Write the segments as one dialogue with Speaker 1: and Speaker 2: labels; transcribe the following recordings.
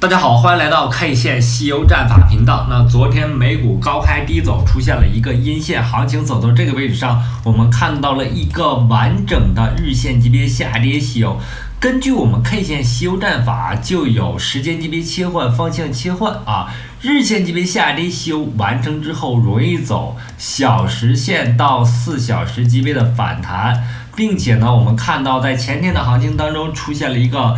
Speaker 1: 大家好，欢迎来到 K 线西游战法频道。那昨天美股高开低走，出现了一个阴线行情，走到这个位置上，我们看到了一个完整的日线级别下跌西游。根据我们 K 线西游战法，就有时间级别切换、方向切换啊。日线级别下跌西游完成之后，容易走小时线到4小时级别的反弹，并且呢，我们看到在前天的行情当中出现了一个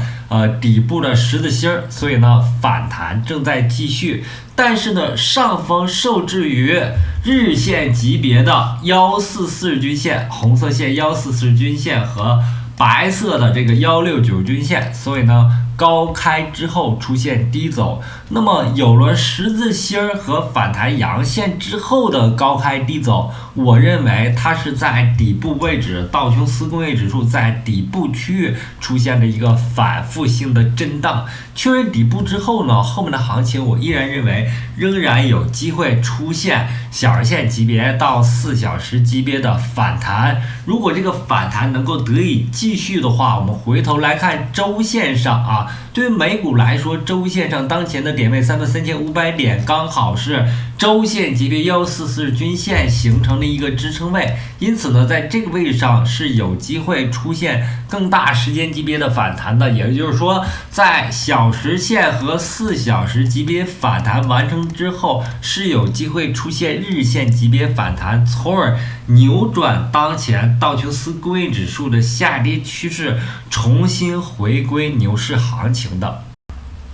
Speaker 1: 底部的十字星，所以呢反弹正在继续，但是呢上方受制于日线级别的144均线，红色线144均线和白色的这个169均线，所以呢高开之后出现低走，那么有了十字星和反弹阳线之后的高开低走，我认为它是在底部位置，道琼斯工业指数在底部区域出现了一个反复性的震荡，确认底部之后呢，后面的行情我依然认为仍然有机会出现小时线级别到4小时级别的反弹。如果这个反弹能够得以继续的话，我们回头来看周线上啊，对于美股来说，周线上当前的点位33500点，刚好是周线级别144均线形成的一个支撑位，因此呢，在这个位置上是有机会出现更大时间级别的反弹的，也就是说，在小时线和4小时级别反弹完成之后，是有机会出现日线级别反弹，从而扭转当前道琼斯工业指数的下跌趋势，重新回归牛市行情的。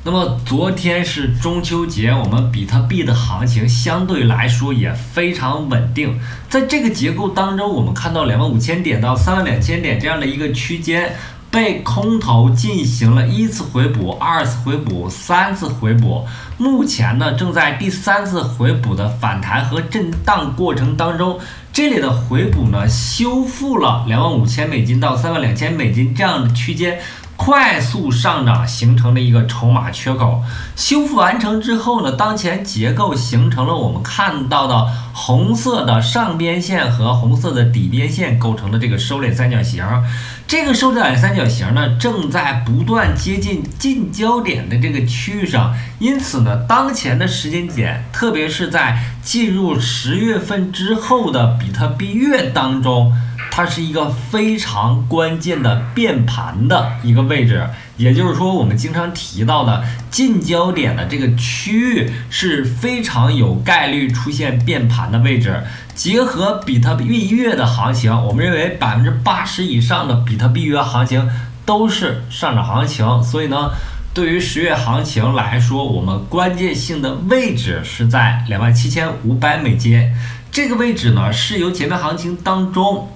Speaker 1: 那么昨天是中秋节，我们比特币的行情相对来说也非常稳定。在这个结构当中，我们看到25000点到32000点这样的一个区间，被空头进行了1次回补、2次回补、3次回补。目前呢，正在第3次回补的反弹和震荡过程当中。这里的回补呢，修复了25000美金到32000美金这样的区间。快速上涨形成了一个筹码缺口，修复完成之后呢，当前结构形成了我们看到的红色的上边线和红色的底边线构成的这个收敛三角形。这个收敛三角形呢，正在不断接近近焦点的这个区域上，因此呢，当前的时间点，特别是在进入10月份之后的比特币月当中，它是一个非常关键的变盘的一个位置，也就是说我们经常提到的近焦点的这个区域是非常有概率出现变盘的位置。结合比特币月的行情，我们认为80%以上的比特币月行情都是上涨行情，所以呢，对于10月行情来说，我们关键性的位置是在27500美金。这个位置呢，是由前面行情当中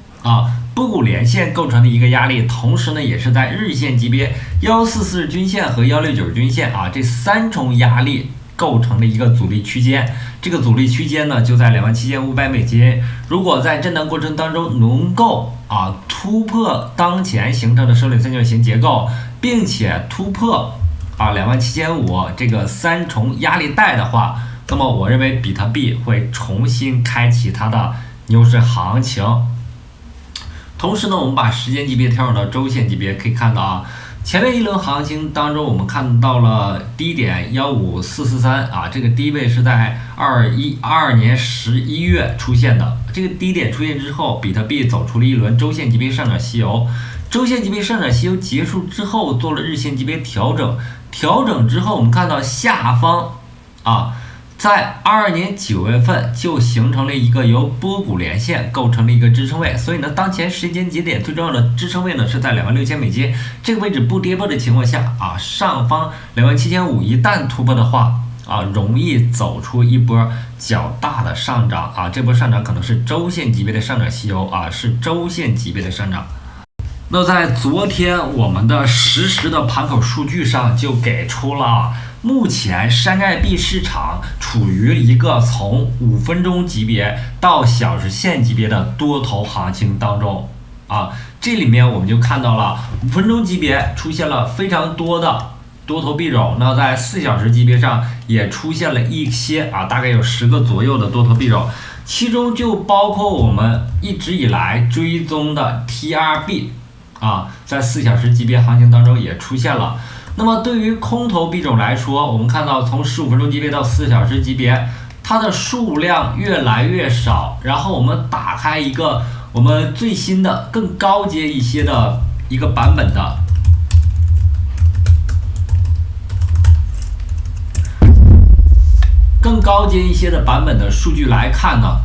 Speaker 1: 波谷连线构成的一个压力，同时呢，也是在日线级别144均线和169均线这3重压力构成的一个阻力区间。这个阻力区间呢，就在27500美金。如果在震荡过程当中能够突破当前形成的收敛三角形结构，并且突破27500这个3重压力带的话，那么我认为比特币会重新开启它的牛市行情。同时呢，我们把时间级别调整到周线级别，可以看到前面一轮行情当中，我们看到了低点15443这个低位是在22年11月出现的。这个低点出现之后，比特币走出了一轮周线级别上涨西游。周线级别上涨西游结束之后，做了日线级别调整。调整之后，我们看到下方在22年9月份就形成了一个由波谷连线构成了一个支撑位，所以呢，当前时间节点最重要的支撑位呢是在26000美金这个位置不跌破的情况下上方27500一旦突破的话容易走出一波较大的上涨这波上涨可能是周线级别的上涨西游是周线级别的上涨。那在昨天我们的实时的盘口数据上就给出了目前山寨币市场处于一个从5分钟级别到小时线级别的多头行情当中这里面我们就看到了5分钟级别出现了非常多的多头币种，那在4小时级别上也出现了一些大概有10个左右的多头币种，其中就包括我们一直以来追踪的 TRB在4小时级别行情当中也出现了。那么对于空头币种来说，我们看到从15分钟级别到4小时级别，它的数量越来越少。然后我们打开一个我们最新的、更高阶一些的一个版本的。更高阶一些的版本的数据来看呢，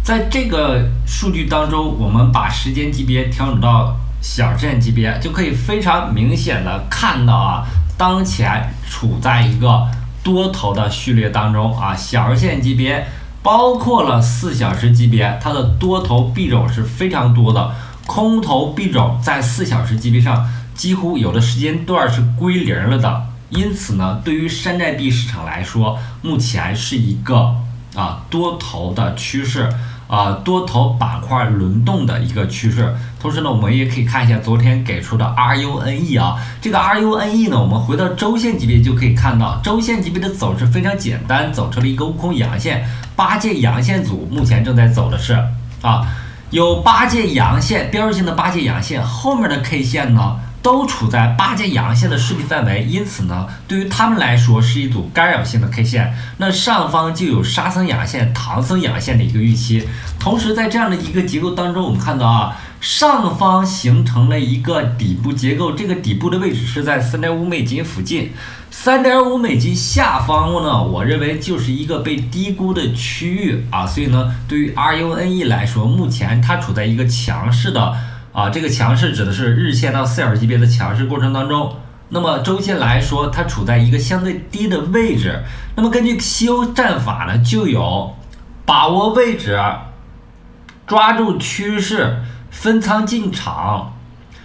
Speaker 1: 在这个数据当中，我们把时间级别调整到小时线级别，就可以非常明显的看到啊，当前处在一个多头的序列当中啊，小时线级别包括了4小时级别，它的多头币种是非常多的，空头币种在4小时级别上几乎有的时间段是归零了的。因此呢，对于山寨币市场来说，目前是一个多头的趋势多头板块轮动的一个趋势。同时呢，我们也可以看一下昨天给出的 RUNE 这个 RUNE 呢，我们回到周线级别就可以看到，周线级别的走势非常简单，走出了一个悟空阳线，8阶阳线组目前正在走的是有8阶阳线，标志性的8阶阳线，后面的 K 线呢都处在8阶阳线的势力范围，因此呢，对于他们来说是一组干扰性的 K 线。那上方就有沙僧阳线、唐僧阳线的一个预期。同时，在这样的一个结构当中，我们看到上方形成了一个底部结构，这个底部的位置是在3.5美金附近。3.5美金下方呢，我认为就是一个被低估的区域所以呢，对于 RUNE 来说，目前它处在一个强势的。这个强势指的是日线到4小时级别的强势过程当中。那么周线来说，它处在一个相对低的位置。那么根据西欧战法呢，就有把握位置、抓住趋势、分仓进场、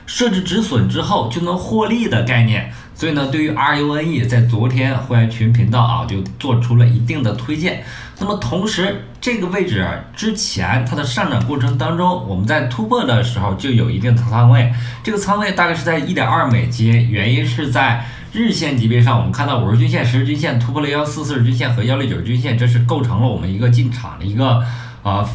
Speaker 1: 设置止损之后就能获利的概念。所以呢，对于 RUNE 在昨天会员群频道就做出了一定的推荐。那么同时，这个位置之前它的上涨过程当中，我们在突破的时候就有一定的仓位，这个仓位大概是在 1.2美金，原因是在日线级别上，我们看到50均线、10日均线突破了144均线和169均线，这是构成了我们一个进场的一个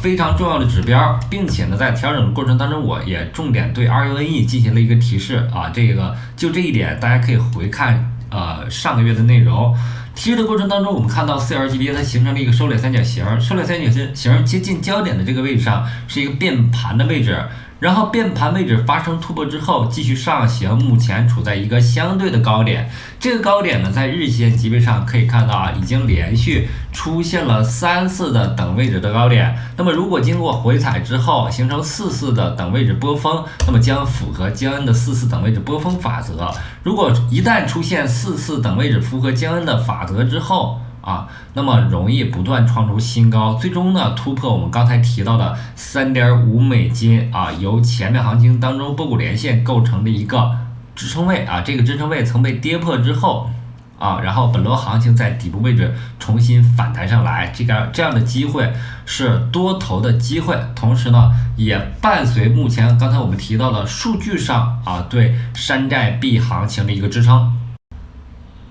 Speaker 1: 非常重要的指标，并且呢，在调整的过程当中，我也重点对 RUNE 进行了一个提示这个就这一点，大家可以回看上个月的内容。提示的过程当中，我们看到4小时级别它形成了一个收敛三角形，收敛三角形接近焦点的这个位置上是一个变盘的位置，然后变盘位置发生突破之后继续上行，目前处在一个相对的高点。这个高点呢，在日线级别上可以看到已经连续出现了3次的等位置的高点。那么如果经过回踩之后形成4次的等位置波峰，那么将符合江恩的4次等位置波峰法则。如果一旦出现4次等位置符合江恩的法则之后那么容易不断创出新高，最终呢突破我们刚才提到的3.5美金由前面行情当中波谷连线构成的一个支撑位这个支撑位曾被跌破之后然后本轮行情在底部位置重新反弹上来，这样的机会是多头的机会，同时呢也伴随目前刚才我们提到的数据上对山寨币行情的一个支撑。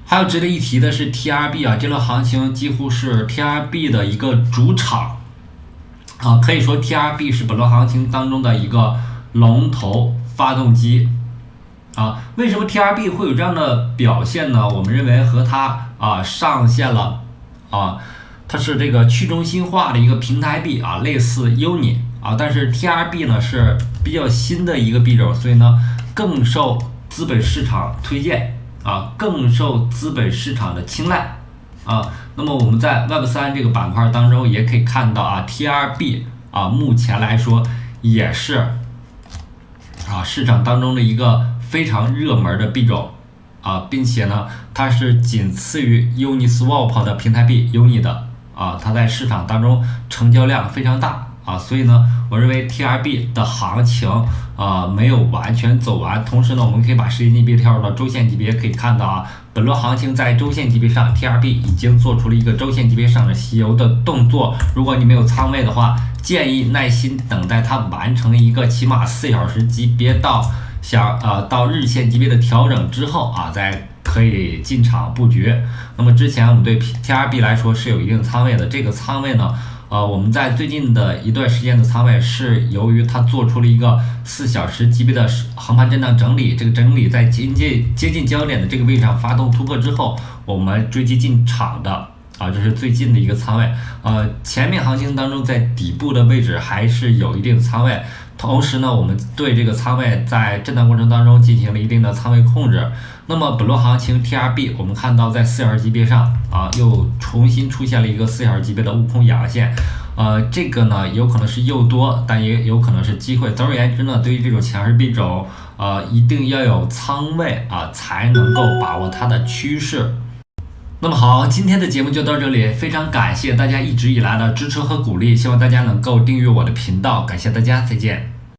Speaker 1: 还有值得一提的是 TRB 这轮行情几乎是 TRB 的一个主场可以说 TRB 是本轮行情当中的一个龙头发动机为什么 TRB 会有这样的表现呢？我们认为和它上线了它是这个去中心化的一个平台币类似 UNI 但是 TRB 呢是比较新的一个币种，所以呢更受资本市场推荐更受资本市场的青睐那么我们在 Web3 这个板块当中也可以看到TRB 目前来说也是市场当中的一个非常热门的币种并且呢它是仅次于 Uniswap 的平台币 UNI 的它在市场当中成交量非常大所以呢我认为 TRB 的行情没有完全走完。同时呢，我们可以把时间级别跳入到周线级别，可以看到本轮行情在周线级别上 TRB 已经做出了一个周线级别上的吸油的动作。如果你没有仓位的话，建议耐心等待它完成一个起码4小时级别到日线级别的调整之后再可以进场布局。那么之前我们对 TRB 来说是有一定仓位的，这个仓位呢我们在最近的一段时间的仓位是由于它做出了一个4小时级别的横盘震荡整理，这个整理在接近交易点的这个位置上发动突破之后，我们追击进场的。这是最近的一个仓位，前面行情当中在底部的位置还是有一定的仓位，同时呢，我们对这个仓位在震荡过程当中进行了一定的仓位控制。那么本轮行情 TRB 我们看到在4小时级别上又重新出现了一个4小时级别的悟空阳线，这个呢有可能是诱多，但也有可能是机会。总而言之呢，对于这种强势币种，一定要有仓位才能够把握它的趋势。那么好，今天的节目就到这里，非常感谢大家一直以来的支持和鼓励，希望大家能够订阅我的频道，感谢大家，再见。